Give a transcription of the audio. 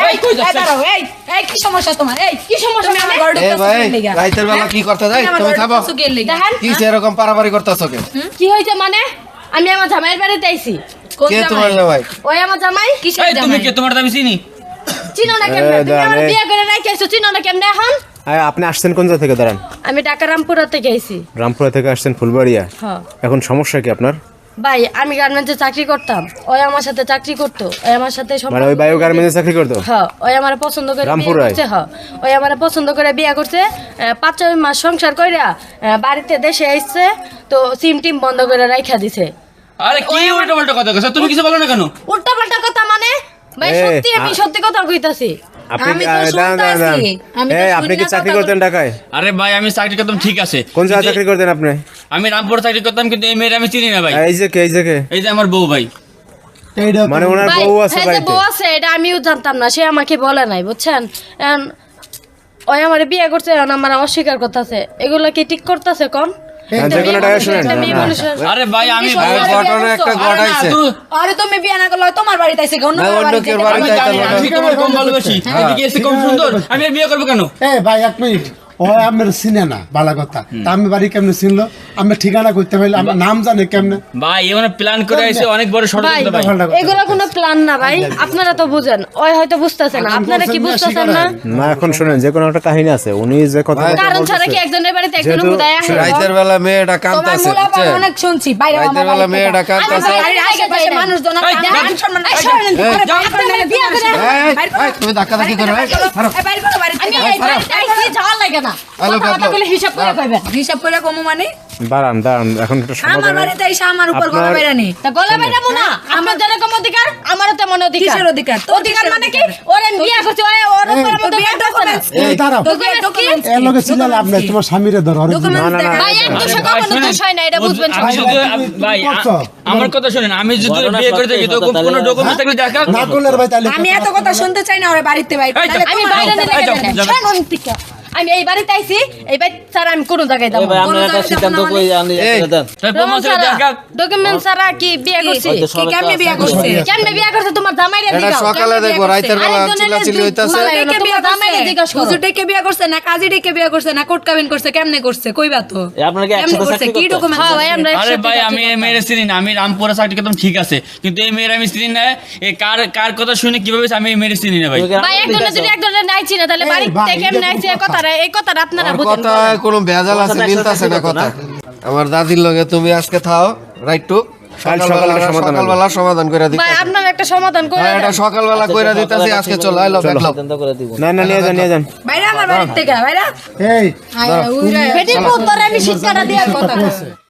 এই কই যাচ্ছে এই কি সমস্যা তোমার এই কি সমস্যা আমি ঘরে ঢুকতেছি রাইতের বেলা কি করতে যাই তুমি থামো কি এরকম পারাপারি করতেছো কে কি হইছে মানে আমি আমার জামাইয়ের বাড়িতে আইছি কে তোমার জামাই ওই আমার জামাই কিসের এই তুমি কে তোমার দাবি চিনি চিনো না কেমনে তুমি আমার বিয়ে করে রাখছো চিনো না কেমনে এখন আপনি আসছেন কোন জায়গা থেকে দাঁড়ান আমি ঢাকা রামপুরা থেকে আইছি রামপুরা থেকে আসছেন ফুলবাড়িয়া হ্যাঁ এখন সমস্যা কি আপনার ভাই আমি গার্মেন্টসে চাকরি করতাম ওই আমার সাথে চাকরি করতো ওই আমার সাথে মানে ওই বায়ো গার্মেন্টসে চাকরি করতো হ্যাঁ ওই আমার পছন্দ করে বিয়ে রামপুরায়? করছে হ্যাঁ ওই আমার পছন্দ করে বিয়ে করছে 5-6 মাস সংসার কইরা বাড়িতে দেশে আইছে তো সিম টিম বন্ধ করে রাইখা দিছে আরে কি উল্টো পাল্টা কথা কইছ তুমি কিছু বলো না কেন উল্টা পাল্টা কথা মানে ভাই এ, সত্যি আমি সত্যি কথা কইতাছি আপনি আমি তো দাঁড়ান, দাঁড়ান, দাঁড়ান। শুনতাছি। আমি তো এই, আপনি কি শুনি না চাকরি কথা করতেন ঢাকায় আরে ভাই আমি চাকরি করতাম ঠিক আছে কোন জায়গায় চাকরি করতেন আপনি আমি রামপুর চাকরি করতাম কিন্তু এই মেয়ের আমি চিনি না ভাই এই যে কে এই যে কে এই যে আমার বউ ভাই মানে ওনার ভাই বউ আছে হ্যাঁ যে বাড়িতে বউ আছে এটা আমিও জানতাম না সে আমাকে বলে নাই বুঝছেন এখন ওই আমার বিয়ে করছে এখন আমার অস্বীকার করতেছে এগুলো কি ঠিক করতেছে কম যে কোনো টাকা শুনেন একটা মেয়ে মানুষের আরে ভাই আমি ঘটনা একটা ঘটাইছে আরে তুমি বিয়ে না করলে তোমার বাড়িতে আইছে অন্য না, অন্য কেউ বাড়িতে বাড়িতে আইছে। আমি তোমার কম ভালোবাসি এদিকে এসে কম সুন্দর আমি আর বিয়ে করবো কেন ভাই এক মিনিট ও আমার চিনে না বালা কথা তা আমি বাড়ি কেমনে চিনলো আমি ঠিকানা করতে পারলে আমার নাম জানে কেমনে ভাই এমন প্ল্যান করে আইছে অনেক বড় ষড়যন্ত্র ভাই এগুলো কোনো প্ল্যান না ভাই আপনারা তো বুঝেন ওই হয়তো বুঝতেছে না আপনারা কি বুঝতেছেন না না এখন শুনেন যে কোনো একটা কাহিনী আছে উনি যে কথা কারণ ছাড়া কি একজনের বাড়িতে একজন যেহেতু উদয় আসে রাইতের বেলা মেয়েটা তোমার কাঁদতেছে মুলাপা বুঝছেন অনেক শুনছি বাইরে রাইতের বেলা মেয়েটা কাঁদতেছে বাড়ির আশেপাশে মানুষজন এই, মান সম্মান নাই বিয়ে করে তুমি ধাক্কা ধাক্কি করো বাইরে করো বাড়ি আমি এই বাড়িতে আইছি যাওয়ার লাগে না হ্যালো, কথা হ্যালো। বলে হিসাব করে কইবেন হিসাব করে কমু মানে দাঁড়ান দাঁড়ান এখন একটা আমার সমাধান বাড়িতে এসে আমার উপর গলা আপনার- বাইরানি তা গলা বাইরাবো না আমার যেরকম অধিকার আমারও তেমন অধিকার কিসের অধিকার? তোর অধিকার কিসের মানে কি অধিকার? ওর আমি বিয়ে করছি ওর উপর তোর আমাদের বিয়ের করছে না। documents এই দাঁড়াও Documents কি? এর লগে চিনে লাভ নাই তোমার স্বামীরে ধরো Documents দেখা। ভাই এক দোষে ভাই, কখনো শুনেন, দোষ হয় না এটা বুঝবেন আমি সবাই। শুধু ভাই করছো? আমার কথা শুনেন আমি যদি বিয়ে করে থাকি তো কোনো ডকুমেন্ট থাকলে দেখা না করলে ভাই তাহলে আমি এত কথা শুনতে চাই না ওরে বাড়িতে বাইরে এই তো, তাহলে আমি তোমার বাইরে হাতে নিয়ে লাগে গেলে না। শোন অন্তিকা। আমি এই বাড়িতে আইছি এই বাড়ি ছাড়া আমি কোনো জায়গায় যাবো না। কোনো জায়গায় যাবো না মানে? তাই প্রমাণ প্রমাণ ছাড়া ছাড়া, দেখা document ছাড়া কি বিয়ে করছি? কি কেমনে বিয়ে করছে? কেমনে বিয়ে করছে তোমার জামাইরে এটা দিগাও। সকালে দেখবো রাইতের বেলা চিল্লাচিল্লি হইতাছে তোমার ডেকে বিয়ে তোমার জামাইরে করছে? জিজ্ঞাসা করো। হুজুর ডেকে বিয়ে করছে না কাজী ডেকে বিয়ে করছে না কোর্ট কাবিন করছে কেমনে করছে কইবা তো আপনারা কি কেমনে একসাথে করছে চাকরি কি করতেন? ডকুমেন্ট হ্যাঁ ভাই আমরা আরে একসাথে ভাই চাকরি আমি এই করতাম। মেয়ের চিনি না আমি রামপুরা চাকরি করতাম ঠিক আছে কিন্তু এই মেয়ের আমি চিনি না এই কার কার কথা শুনে কিভাবে আমি এই মেয়ের চিনি না ভাই তুমি কি ভাই একজনের যদি একজনের নাইছি না তাহলে বাড়ি ভাই, থেকে কেমনে আইছে এই কথাটা আপনারা ওর বুঝেন কথা কোনো ভেজাল আছে মিলতাছে না কথা আমার দাদির লগে তুমি আজকে থাও রাইটু সকালবেলা সমাধান করে দিতে ভাই আপনারা একটা সমাধান করে এটা দেন। সকালবেলা কইরা দিতাছি আজকে চল আইলো দেখলো সিদ্ধান্ত করে দিব না না নিয়ে যান নিয়ে যান বাইরে আমার বাড়ি থেকে বাইরে এই উইরা বেটি পুত্তরে আমি শিক্ষাটা দিয়ে কথা